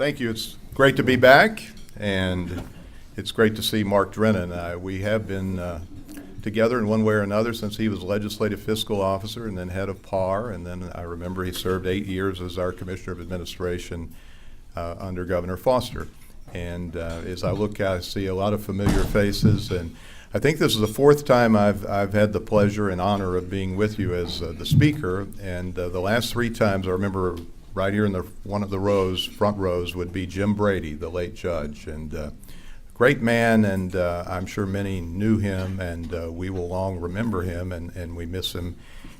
Thank you. It's great to be back, and it's great to see Mark Drennan. We have been together in one way or another since he was legislative fiscal officer and then head of PAR, and then I remember he served 8 years as our commissioner of administration under Governor Foster. And as I look out, I see a lot of familiar faces, and I think this is the fourth time I've had the pleasure and honor of being with you as the speaker, and the last 3 times I remember right here in one of the rows, front rows, would be Jim Brady, the late judge, and great man, and I'm sure many knew him, and we will long remember him, and we miss him.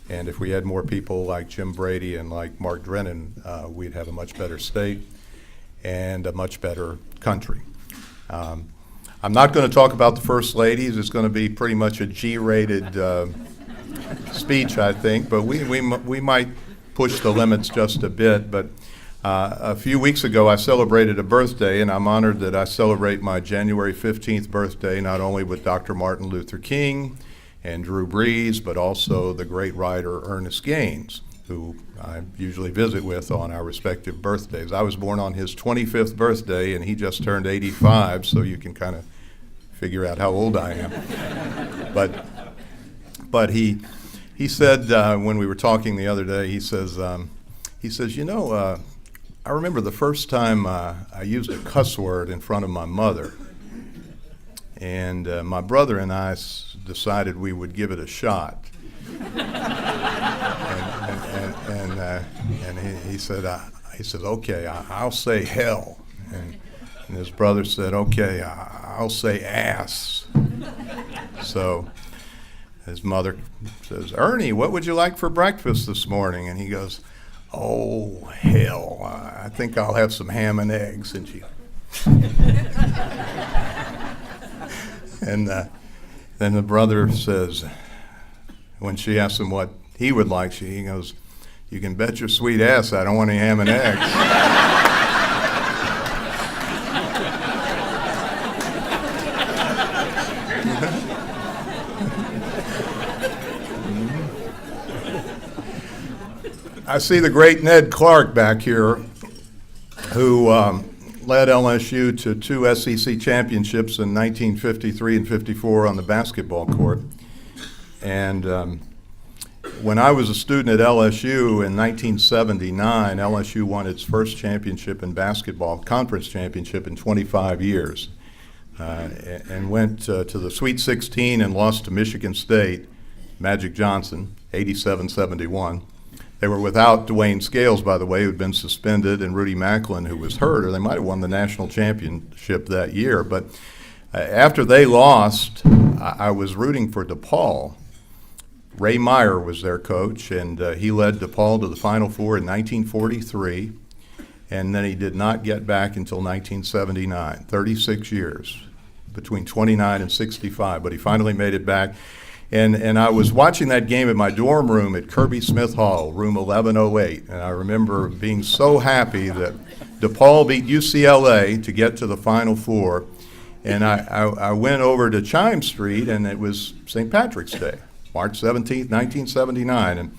And if we had more people like Jim Brady and like Mark Drennan, we'd have a much better state and a much better country. I'm not going to talk about the First Ladies. It's going to be pretty much a G-rated speech, I think, but we might push the limits just a bit. But a few weeks ago, I celebrated a birthday, and I'm honored that I celebrate my January 15th birthday not only with Dr. Martin Luther King and Drew Brees, but also the great writer Ernest Gaines, who I usually visit with on our respective birthdays. I was born on his 25th birthday, and he just turned 85, so you can kind of figure out how old I am. But he said when we were talking the other day, he says, you know, I remember the first time I used a cuss word in front of my mother, and my brother and I decided we would give it a shot. And he said, okay, I'll say hell. And his brother said, okay, I'll say ass. So his mother says, Ernie, what would you like for breakfast this morning? And he goes, oh, hell, I think I'll have some ham and eggs. And she, and then the brother says, when she asks him what he would like, he goes, you can bet your sweet ass I don't want any ham and eggs. I see the great Ned Clark back here, who led LSU to 2 SEC championships in 1953 and 54 on the basketball court. And when I was a student at LSU in 1979, LSU won its first championship in basketball, conference championship in 25 years, and went to the Sweet 16 and lost to Michigan State, Magic Johnson, 87-71. They were without Dwayne Scales, by the way, who had been suspended, and Rudy Macklin, who was hurt, or they might have won the national championship that year. But after they lost, I was rooting for DePaul. Ray Meyer was their coach, and he led DePaul to the Final Four in 1943, and then he did not get back until 1979, 36 years, between 29 and 65, but he finally made it back. And I was watching that game in my dorm room at Kirby Smith Hall, room 1108, and I remember being so happy that DePaul beat UCLA to get to the Final Four, and I went over to Chime Street, and it was St. Patrick's Day, March 17th, 1979,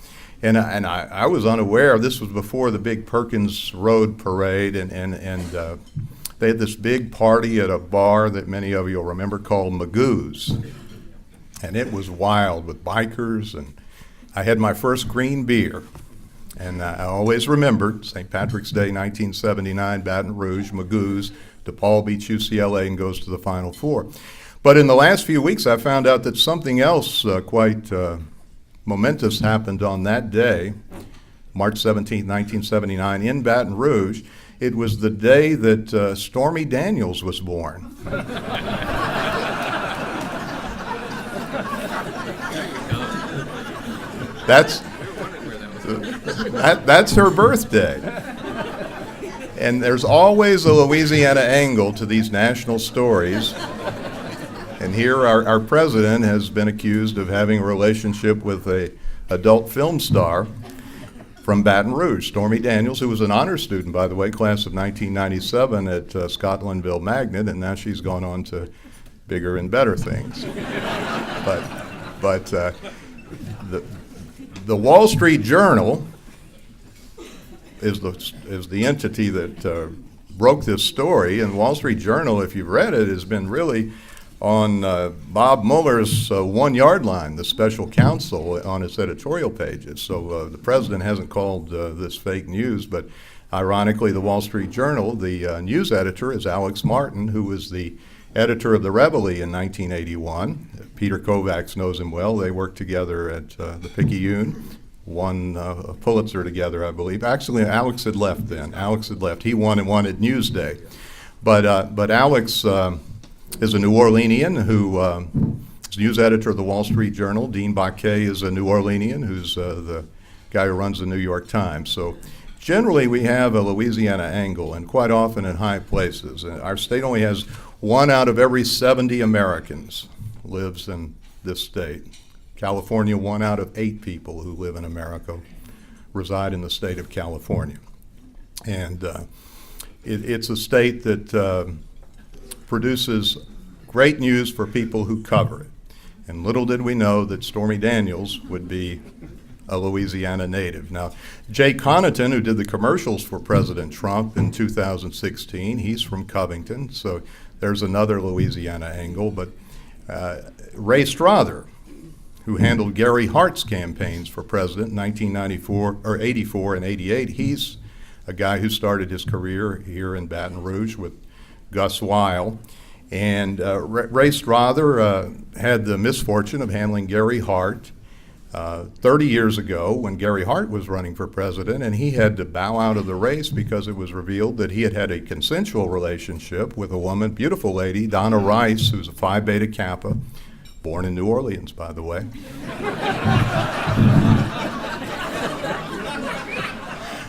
and I was unaware. This was before the big Perkins Road Parade, and they had this big party at a bar that many of you will remember called Magoo's. And it was wild with bikers, and I had my first green beer. And I always remembered St. Patrick's Day, 1979, Baton Rouge, Magoo's, DePaul beats UCLA and goes to the Final Four. But in the last few weeks, I found out that something else quite momentous happened on that day, March 17, 1979, in Baton Rouge. It was the day that Stormy Daniels was born. That's her birthday. And there's always a Louisiana angle to these national stories. And here our president has been accused of having a relationship with an adult film star from Baton Rouge, Stormy Daniels, who was an honor student, by the way, class of 1997 at Scotlandville Magnet, and now she's gone on to bigger and better things. But the Wall Street Journal is the entity that broke this story, and Wall Street Journal, if you've read it, has been really on Bob Mueller's 1 yard line, the special counsel, on its editorial pages. So the president hasn't called this fake news, but ironically, the Wall Street Journal, the news editor is Alex Martin, who was the editor of the Reveille in 1981. Peter Kovacs knows him well. They worked together at the Picayune, won a Pulitzer together, I believe. Actually, Alex had left then. He won and won at Newsday. But Alex is a New Orleanian who is news editor of the Wall Street Journal. Dean Baquet is a New Orleanian who's the guy who runs the New York Times. So generally we have a Louisiana angle, and quite often in high places. Our state only has 1 out of every 70 Americans lives in this state. California, 1 out of 8 people who live in America reside in the state of California. And it's a state that produces great news for people who cover it. And little did we know that Stormy Daniels would be a Louisiana native. Now, Jay Connaughton, who did the commercials for President Trump in 2016, he's from Covington, so there's another Louisiana angle. But Ray Strother, who handled Gary Hart's campaigns for president in 1994 or 84 and 88, he's a guy who started his career here in Baton Rouge with Gus Weil. And Ray Strother had the misfortune of handling Gary Hart 30 years ago when Gary Hart was running for president, and he had to bow out of the race because it was revealed that he had had a consensual relationship with a woman, beautiful lady, Donna Rice, who's a Phi Beta Kappa, born in New Orleans, by the way.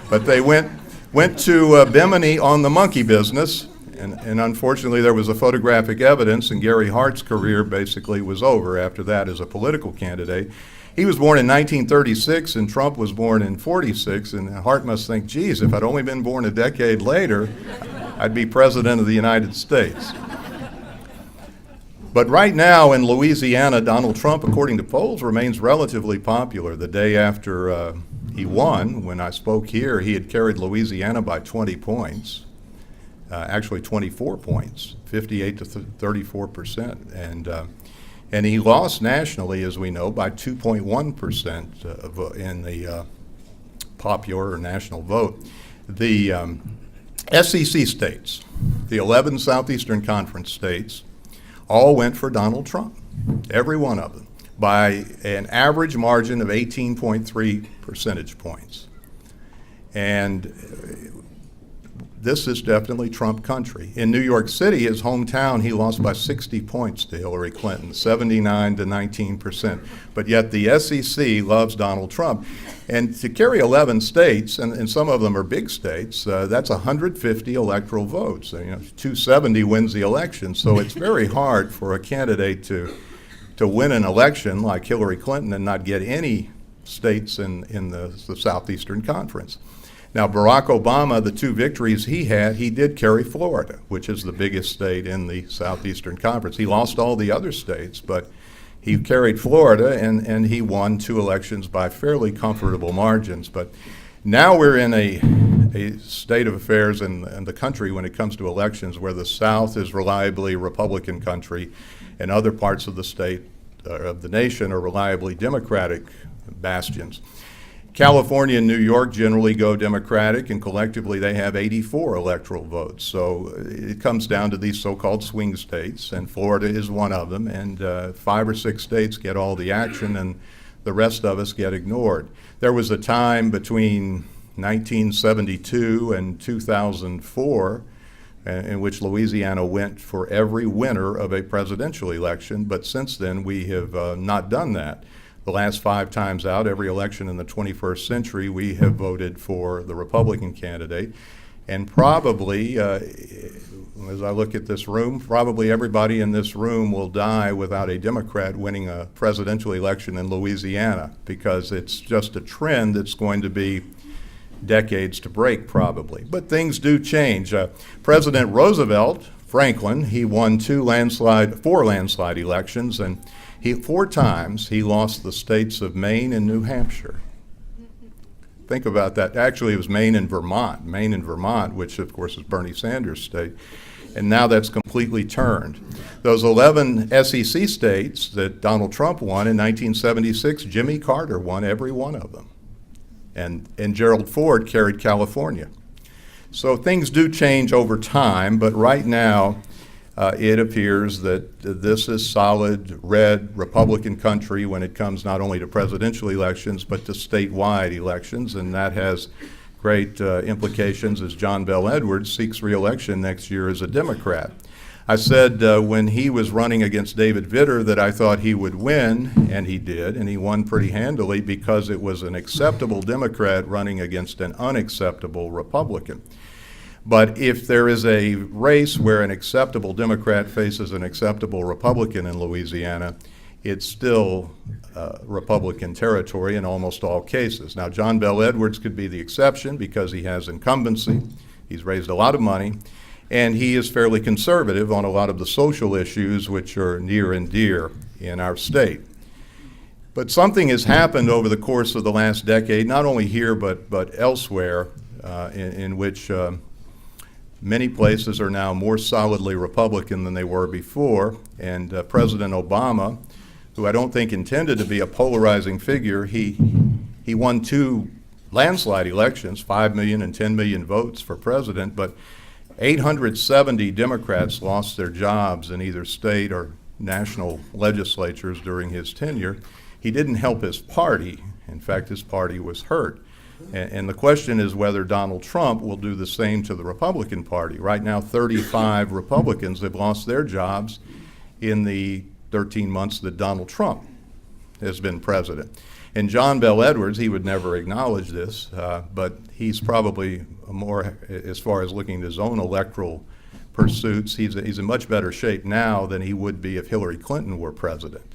But they went to Bimini on the monkey business, and unfortunately there was a photographic evidence, and Gary Hart's career basically was over after that as a political candidate. He was born in 1936, and Trump was born in 46, and Hart must think, geez, if I'd only been born a decade later, I'd be president of the United States. But right now in Louisiana, Donald Trump, according to polls, remains relatively popular. The day after he won, when I spoke here, he had carried Louisiana by 20 points, actually 24 points, 58 to 34%. And he lost nationally, as we know, by 2.1% in the popular or national vote. The SEC states, the 11 Southeastern Conference states, all went for Donald Trump, every one of them, by an average margin of 18.3 percentage points. And this is definitely Trump country. In New York City, his hometown, he lost by 60 points to Hillary Clinton, 79 to 19%. But yet the SEC loves Donald Trump. And to carry 11 states, and some of them are big states, that's 150 electoral votes. 270 wins the election. So it's very hard for a candidate to win an election like Hillary Clinton and not get any states in the Southeastern Conference. Now, Barack Obama, the 2 victories he had, he did carry Florida, which is the biggest state in the Southeastern Conference. He lost all the other states, but he carried Florida, and he won 2 elections by fairly comfortable margins. But now we're in a state of affairs in the country when it comes to elections where the South is reliably Republican country and other parts of the state, of the nation, are reliably Democratic bastions. California and New York generally go Democratic, and collectively they have 84 electoral votes. So it comes down to these so-called swing states, and Florida is one of them, and 5 or 6 states get all the action, and the rest of us get ignored. There was a time between 1972 and 2004 in which Louisiana went for every winner of a presidential election, but since then we have not done that. The last 5 times out, every election in the 21st century, we have voted for the Republican candidate. And probably, as I look at this room, probably everybody in this room will die without a Democrat winning a presidential election in Louisiana, because it's just a trend that's going to be decades to break, probably. But things do change. President Roosevelt, Franklin, he won 4 landslide elections, and 4 times he lost the states of Maine and New Hampshire. think about that. Actually, it was Maine and Vermont, which of course is Bernie Sanders' state. And now that's completely turned. Those 11 SEC states that Donald Trump won in 1976, Jimmy Carter won every one of them. And Gerald Ford carried California. So things do change over time, but right now it appears that this is solid red Republican country when it comes not only to presidential elections, but to statewide elections, and that has great implications as John Bel Edwards seeks re-election next year as a Democrat. I said when he was running against David Vitter that I thought he would win, and he did, and he won pretty handily because it was an acceptable Democrat running against an unacceptable Republican. But if there is a race where an acceptable Democrat faces an acceptable Republican in Louisiana, it's still Republican territory in almost all cases. Now, John Bel Edwards could be the exception because he has incumbency, he's raised a lot of money, and he is fairly conservative on a lot of the social issues which are near and dear in our state. But something has happened over the course of the last decade, not only here but elsewhere, in which many places are now more solidly Republican than they were before, and President Obama, who I don't think intended to be a polarizing figure, he won 2 landslide elections, 5 million and 10 million votes for president, but 870 Democrats lost their jobs in either state or national legislatures during his tenure. He didn't help his party. In fact, his party was hurt. And the question is whether Donald Trump will do the same to the Republican Party. Right now, 35 Republicans have lost their jobs in the 13 months that Donald Trump has been president. And John Bel Edwards, he would never acknowledge this, but he's probably more, as far as looking at his own electoral pursuits, he's in much better shape now than he would be if Hillary Clinton were president,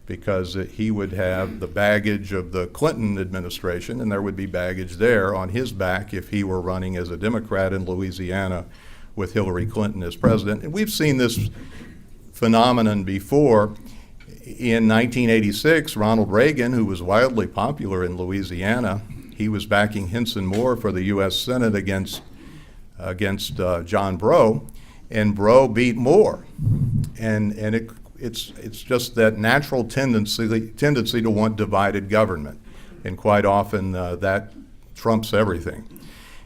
because he would have the baggage of the Clinton administration, and there would be baggage there on his back if he were running as a Democrat in Louisiana with Hillary Clinton as president. And we've seen this phenomenon before. In 1986, Ronald Reagan, who was wildly popular in Louisiana, he was backing Hinson Moore for the U.S. Senate against John Breaux, and Breaux beat Moore. And it's just that natural tendency to want divided government, and quite often that trumps everything.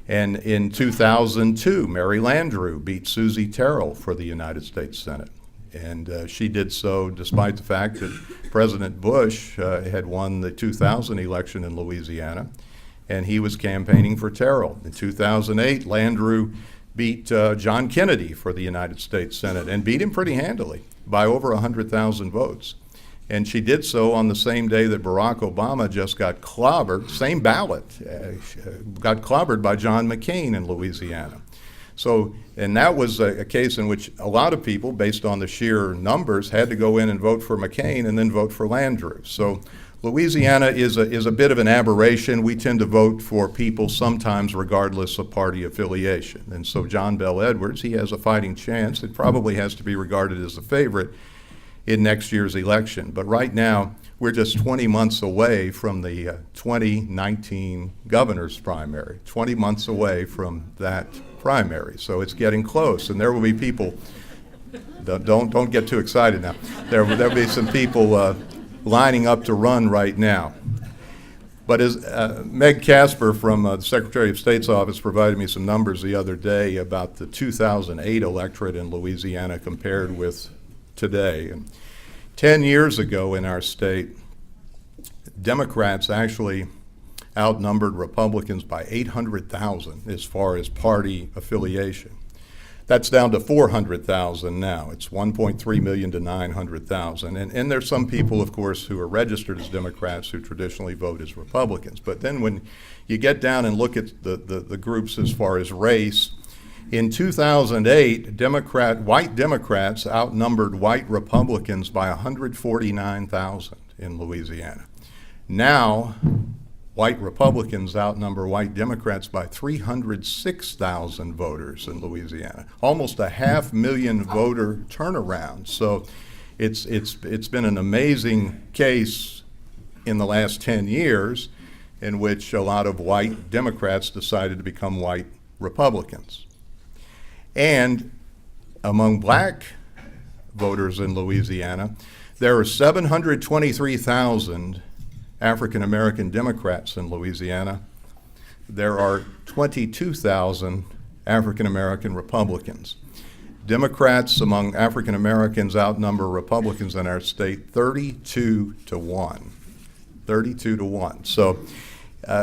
And in 2002, Mary Landrieu beat Susie Terrell for the United States Senate. And she did so despite the fact that President Bush had won the 2000 election in Louisiana, and he was campaigning for Terrell. In 2008, Landrieu beat John Kennedy for the United States Senate, and beat him pretty handily by over 100,000 votes. And she did so on the same day that Barack Obama just got clobbered, same ballot, got clobbered by John McCain in Louisiana. So, and that was a case in which a lot of people, based on the sheer numbers, had to go in and vote for McCain and then vote for Landrieu. So Louisiana is a bit of an aberration. We tend to vote for people sometimes regardless of party affiliation. And so John Bel Edwards, he has a fighting chance. It probably has to be regarded as a favorite in next year's election. But right now, we're just 20 months away from the 2019 governor's primary, 20 months away from that primary. So it's getting close, and there will be people, don't get too excited now. There'll be some people lining up to run right now. But as Meg Casper from the Secretary of State's office provided me some numbers the other day about the 2008 electorate in Louisiana compared with today. And 10 years ago in our state, Democrats actually outnumbered Republicans by 800,000 as far as party affiliation. That's down to 400,000 now. It's 1.3 million to 900,000. And there's some people, of course, who are registered as Democrats who traditionally vote as Republicans. But then when you get down and look at the groups as far as race, in 2008, white Democrats outnumbered white Republicans by 149,000 in Louisiana. Now, white Republicans outnumber white Democrats by 306,000 voters in Louisiana, almost a 500,000 voter turnaround. So it's been an amazing case in the last 10 years. in which a lot of white Democrats decided to become white Republicans. And among black voters in Louisiana, there are 723,000 African American Democrats in Louisiana. There are 22,000 African American Republicans. Democrats among African Americans outnumber Republicans in our state 32 to 1. 32 to 1. So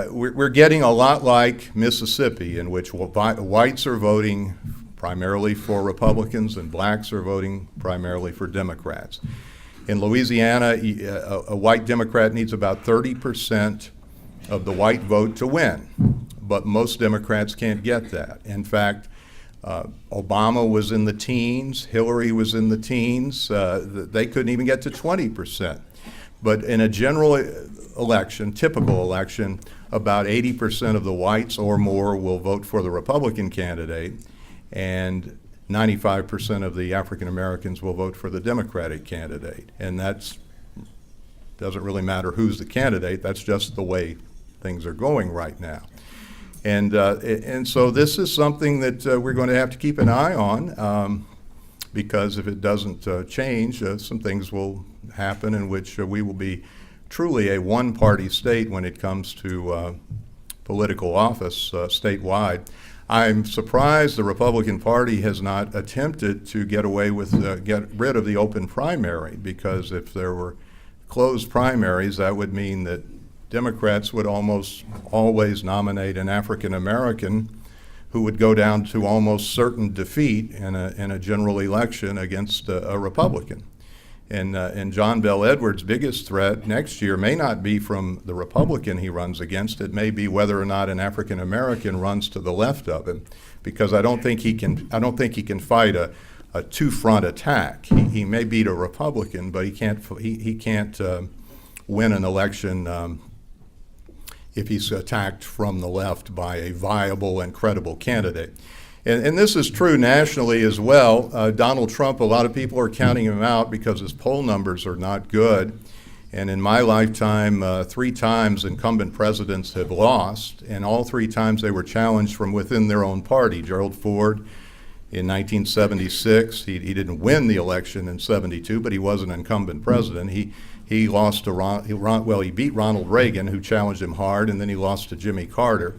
we're getting a lot like Mississippi, in which whites are voting primarily for Republicans and blacks are voting primarily for Democrats. In Louisiana, a white Democrat needs about 30% of the white vote to win, but most Democrats can't get that. In fact, Obama was in the teens, Hillary was in the teens, they couldn't even get to 20%. But in a general election, typical election, about 80% of the whites or more will vote for the Republican candidate, and 95% of the African Americans will vote for the Democratic candidate. And that doesn't really matter who's the candidate, that's just the way things are going right now. And so this is something that we're going to have to keep an eye on, because if it doesn't change, some things will happen in which we will be truly a one-party state when it comes to political office statewide. I'm surprised the Republican Party has not attempted to get rid of the open primary, because if there were closed primaries, that would mean that Democrats would almost always nominate an African American who would go down to almost certain defeat in a general election against a Republican. And John Bel Edwards' biggest threat next year may not be from the Republican he runs against. It may be whether or not an African American runs to the left of him, because I don't think he can fight a two-front attack. He may beat a Republican, but he can't win an election if he's attacked from the left by a viable and credible candidate. And this is true nationally as well. Donald Trump, a lot of people are counting him out because his poll numbers are not good. And in my lifetime, 3 times incumbent presidents have lost, and all 3 times they were challenged from within their own party. Gerald Ford in 1976, he didn't win the election in 72, but he was an incumbent president. He lost to he beat Ronald Reagan, who challenged him hard, and then he lost to Jimmy Carter.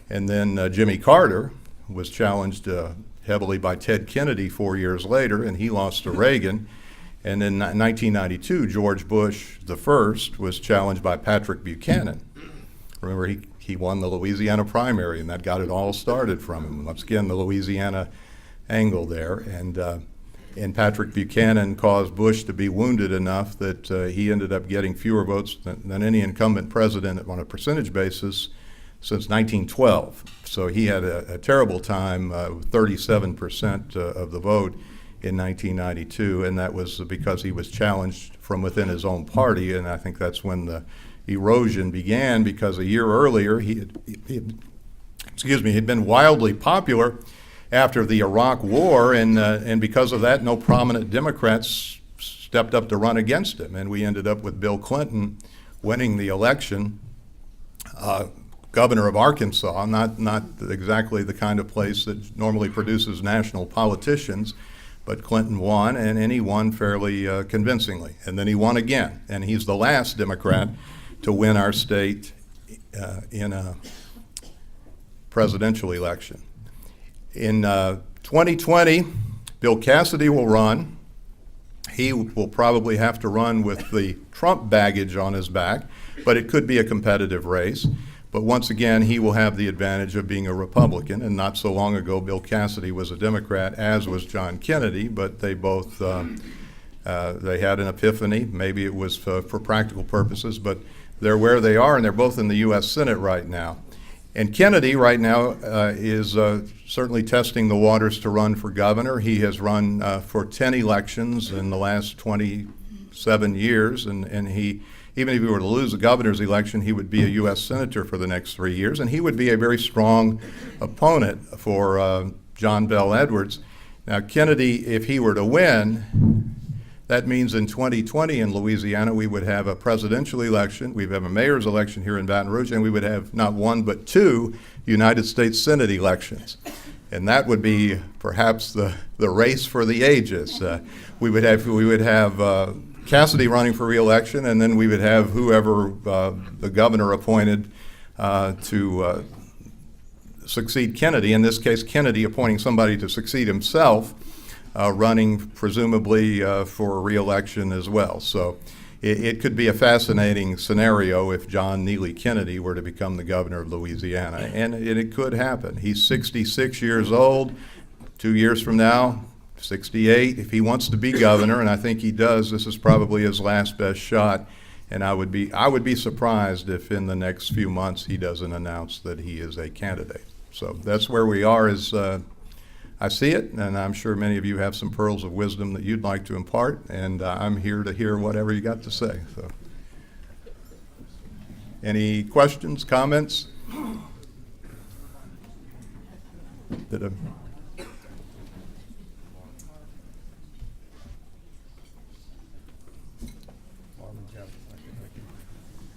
And then Jimmy Carter was challenged heavily by Ted Kennedy 4 years later, and he lost to Reagan. And in 1992, George Bush the first was challenged by Patrick Buchanan. Remember, he won the Louisiana primary, and that got it all started from him. Once again, the Louisiana angle there. And Patrick Buchanan caused Bush to be wounded enough that he ended up getting fewer votes than any incumbent president on a percentage basis since 1912. So he had a terrible time, 37% of the vote in 1992, and that was because he was challenged from within his own party, and I think that's when the erosion began, because a year earlier he'd been wildly popular after the Iraq War, and because of that, no prominent Democrats stepped up to run against him, and we ended up with Bill Clinton winning the election. Governor of Arkansas, not exactly the kind of place that normally produces national politicians, but Clinton won, and he won fairly convincingly. And then he won again, and he's the last Democrat to win our state in a presidential election. In 2020, Bill Cassidy will run. He will probably have to run with the Trump baggage on his back, but it could be a competitive race. But once again, he will have the advantage of being a Republican, and not so long ago, Bill Cassidy was a Democrat, as was John Kennedy, but they both, they had an epiphany. Maybe it was for practical purposes, but they're where they are, and they're both in the U.S. Senate right now. And Kennedy right now is certainly testing the waters to run for governor. He has run for 10 elections in the last 27 years, and he, even if he were to lose the governor's election, he would be a U.S. Senator for the next 3 years, and he would be a very strong opponent for John Bel Edwards. Now, Kennedy, if he were to win, That means in 2020 in Louisiana, we would have a presidential election, we would have a mayor's election here in Baton Rouge, and we would have not one but two United States Senate elections. And that would be perhaps the race for the ages. We would have Cassidy running for re-election, and then we would have whoever the governor appointed to succeed Kennedy. In this case, Kennedy appointing somebody to succeed himself, running presumably for re-election as well. So it could be a fascinating scenario if John Neely Kennedy were to become the governor of Louisiana, and it could happen. He's 66 years old. 2 years from now, 68. If he wants to be governor, and I think he does, this is probably his last best shot. And I would be surprised if in the next few months he doesn't announce that he is a candidate. So that's where we are as I see it, and I'm sure many of you have some pearls of wisdom that you'd like to impart, and I'm here to hear whatever you got to say. So, any questions, comments?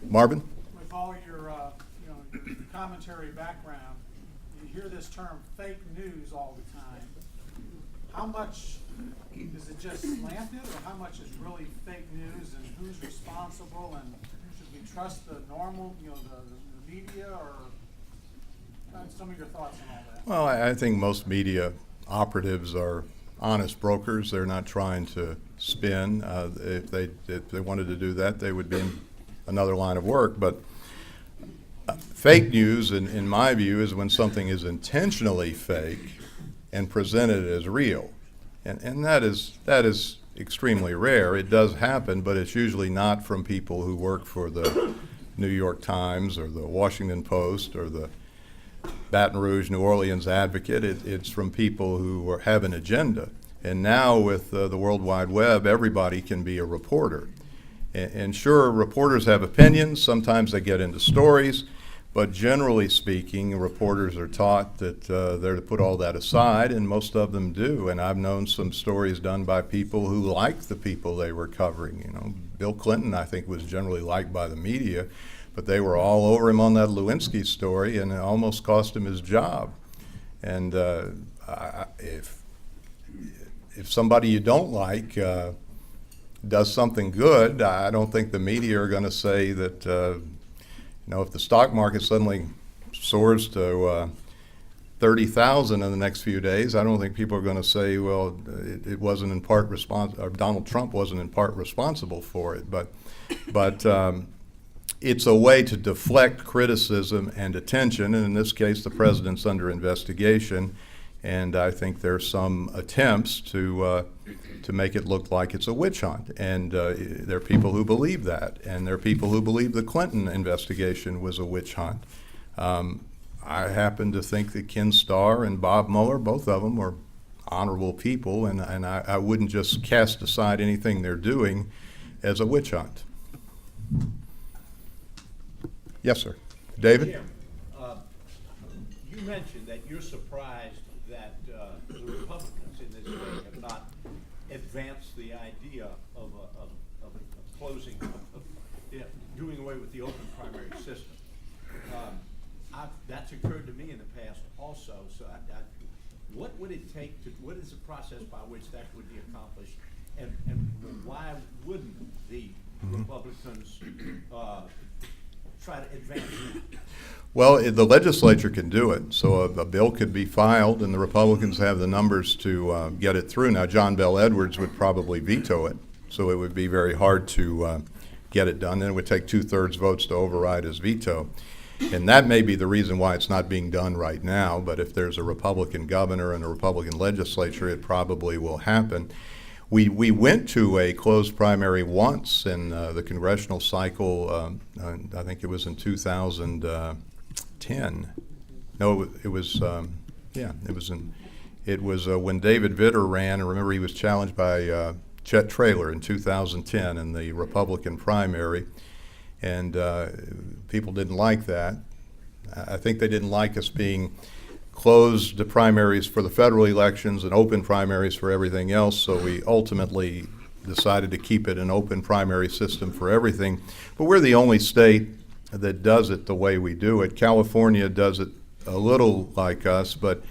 Marvin? With all your, your commentary background, you hear this term fake news all the time. How much is it just slanted, or how much is really fake news, and who's responsible, and should we trust the normal, the media, or some of your thoughts on all that? Well, I think most media operatives are honest brokers. They're not trying to spin. If they wanted to do that, they would be in another line of work. But fake news, in my view, is when something is intentionally fake and presented as real. And that is extremely rare. It does happen, but it's usually not from people who work for the New York Times or the Washington Post or the Baton Rouge, New Orleans Advocate. It's from people who have an agenda. And now with the World Wide Web, everybody can be a reporter. And sure, reporters have opinions. Sometimes they get into stories. But generally speaking, reporters are taught that they're to put all that aside, and most of them do. And I've known some stories done by people who liked the people they were covering. Bill Clinton, I think, was generally liked by the media, but they were all over him on that Lewinsky story, and it almost cost him his job. And if somebody you don't like does something good, I don't think the media are going to say that. If the stock market suddenly soars to 30,000 in the next few days, I don't think people are going to say, well, it wasn't in part or Donald Trump wasn't in part responsible for it. But it's a way to deflect criticism and attention, and in this case, the president's under investigation, and I think there's some attempts to make it look like it's a witch hunt. And there are people who believe that, and there are people who believe the Clinton investigation was a witch hunt. I happen to think that Ken Starr and Bob Mueller, both of them, were honorable people, and I wouldn't just cast aside anything they're doing as a witch hunt. Yes, sir. David? Jim, you mentioned that you're surprised that the Republicans in this state have not advanced the idea of closing, doing away with the open primary system. That's occurred to me in the past also. So what would it take what is the process by which that would be accomplished, and why wouldn't the Republicans try to advance it? Well, the legislature can do it. So a bill could be filed, and the Republicans have the numbers to get it through. Now, John Bel Edwards would probably veto it, so it would be very hard to get it done. Then it would take 2/3 votes to override his veto. And that may be the reason why it's not being done right now, but if there's a Republican governor and a Republican legislature, it probably will happen. We went to a closed primary once in the congressional cycle. I think it was in 2010. No, it was when David Vitter ran. And remember, he was challenged by Chet Traylor in 2010 in the Republican primary, and people didn't like that. I think they didn't like us being closed the primaries for the federal elections and open primaries for everything else, so we ultimately decided to keep it an open primary system for everything. But we're the only state that does it the way we do it. California does it a little like us, but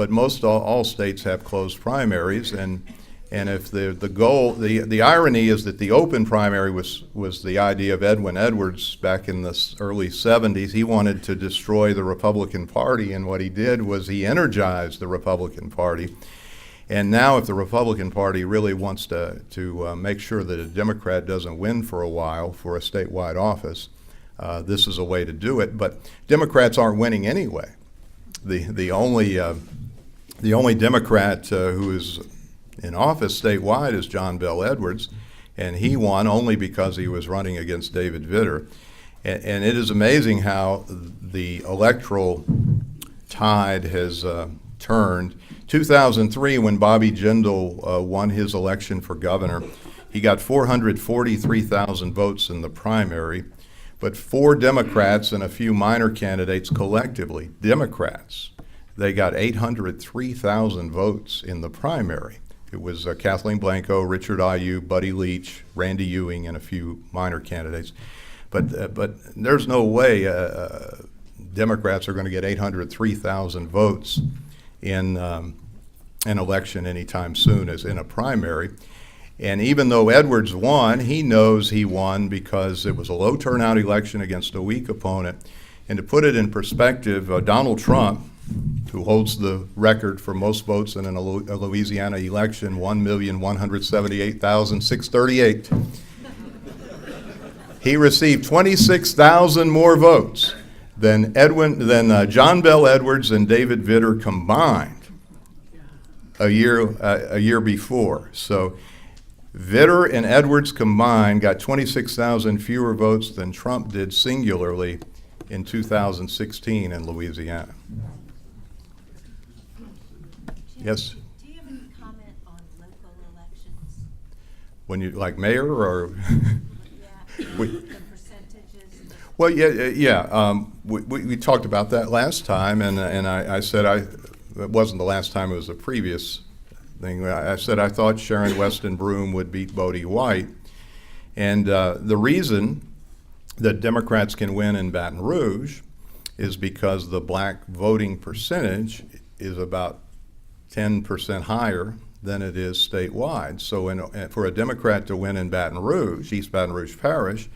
most all states have closed primaries, and if the goal, the irony is that the open primary was the idea of Edwin Edwards back in the early 70s. He wanted to destroy the Republican Party, and what he did was he energized the Republican Party. And now if the Republican Party really wants to make sure that a Democrat doesn't win for a while for a statewide office, this is a way to do it. But Democrats aren't winning anyway. The only Democrat who is in office statewide is John Bel Edwards, and he won only because he was running against David Vitter. And it is amazing how the electoral tide has turned. 2003, when Bobby Jindal won his election for governor, he got 443,000 votes in the primary, but 4 Democrats and a few minor candidates collectively, Democrats, they got 803,000 votes in the primary. It was Kathleen Blanco, Richard Ayoub, Buddy Leach, Randy Ewing, and a few minor candidates. But there's no way Democrats are going to get 803,000 votes in an election anytime soon as in a primary. And even though Edwards won, he knows he won because it was a low turnout election against a weak opponent. And to put it in perspective, Donald Trump, who holds the record for most votes in a Louisiana election, 1,178,638. He received 26,000 more votes than John Bel Edwards and David Vitter combined a year before. So Vitter and Edwards combined got 26,000 fewer votes than Trump did singularly in 2016 in Louisiana. Yes? Do you have any comment on local elections? When you, like mayor or? Yeah, We- the percentages? Well, yeah. We talked about that last time, and I said it wasn't the last time, it was a previous thing. I said I thought Sharon Weston Broome would beat Bodie White. And the reason that Democrats can win in Baton Rouge is because the black voting percentage is about 10% higher than it is statewide. So for a Democrat to win in Baton Rouge, East Baton Rouge Parish,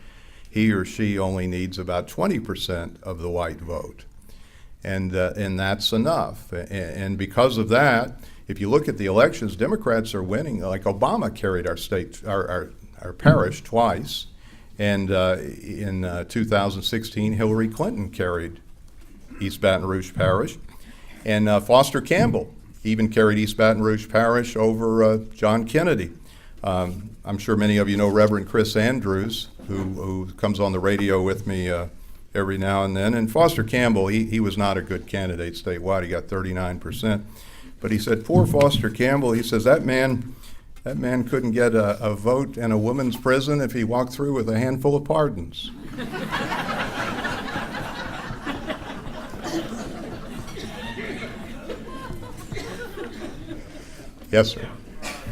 he or she only needs about 20% of the white vote. And that's enough. And because of that, if you look at the elections, Democrats are winning. Like Obama carried our parish twice. And in 2016, Hillary Clinton carried East Baton Rouge Parish. And Foster Campbell even carried East Baton Rouge Parish over John Kennedy. I'm sure many of you know Reverend Chris Andrews, who comes on the radio with me every now and then. And Foster Campbell, he was not a good candidate statewide. He got 39%. But he said, poor Foster Campbell, he says, that man couldn't get a vote in a women's prison if he walked through with a handful of pardons. Yes, sir.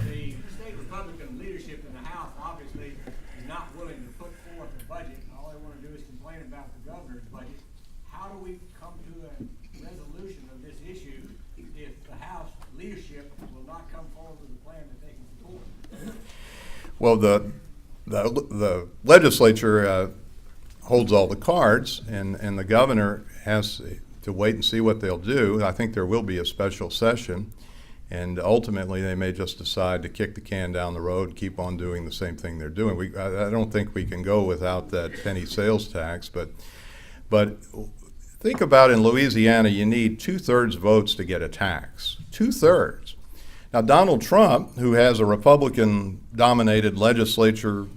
The state Republican leadership in the House obviously is not willing to put forth a budget. All they want to do is complain about the governor's budget. How do we come to a resolution of this issue if the House leadership will not come forward with a plan that they can support? Well, the legislature holds all the cards, and the governor has to wait and see what they'll do. I think there will be a special session, and ultimately they may just decide to kick the can down the road and keep on doing the same thing they're doing. I don't think we can go without that penny sales tax, but think about in Louisiana, you need 2/3 votes to get a tax. 2/3. Now, Donald Trump, who has a Republican-dominated legislature,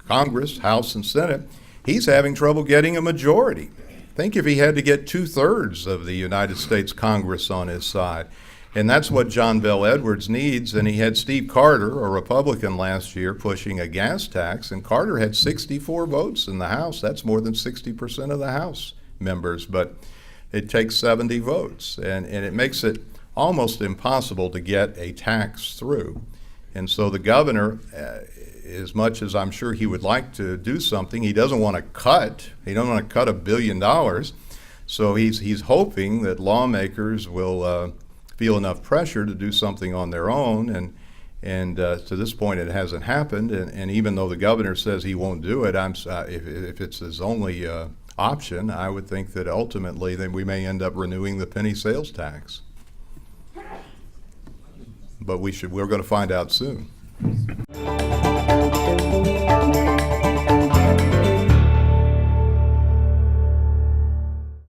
Congress, House, and Senate, he's having trouble getting a majority. Think if he had to get 2/3 of the United States Congress on his side. And that's what John Bel Edwards needs. And he had Steve Carter, a Republican, last year pushing a gas tax, and Carter had 64 votes in the House. That's more than 60% of the House members, but it takes 70 votes. And it makes it almost impossible to get a tax through. And so the governor, as much as I'm sure he would like to do something, he doesn't want to cut. He doesn't want to cut $1 billion. So he's hoping that lawmakers will feel enough pressure to do something on their own. And to this point, it hasn't happened. And even though the governor says he won't do it, if it's his only option, I would think that ultimately then we may end up renewing the penny sales tax. But we're going to find out soon.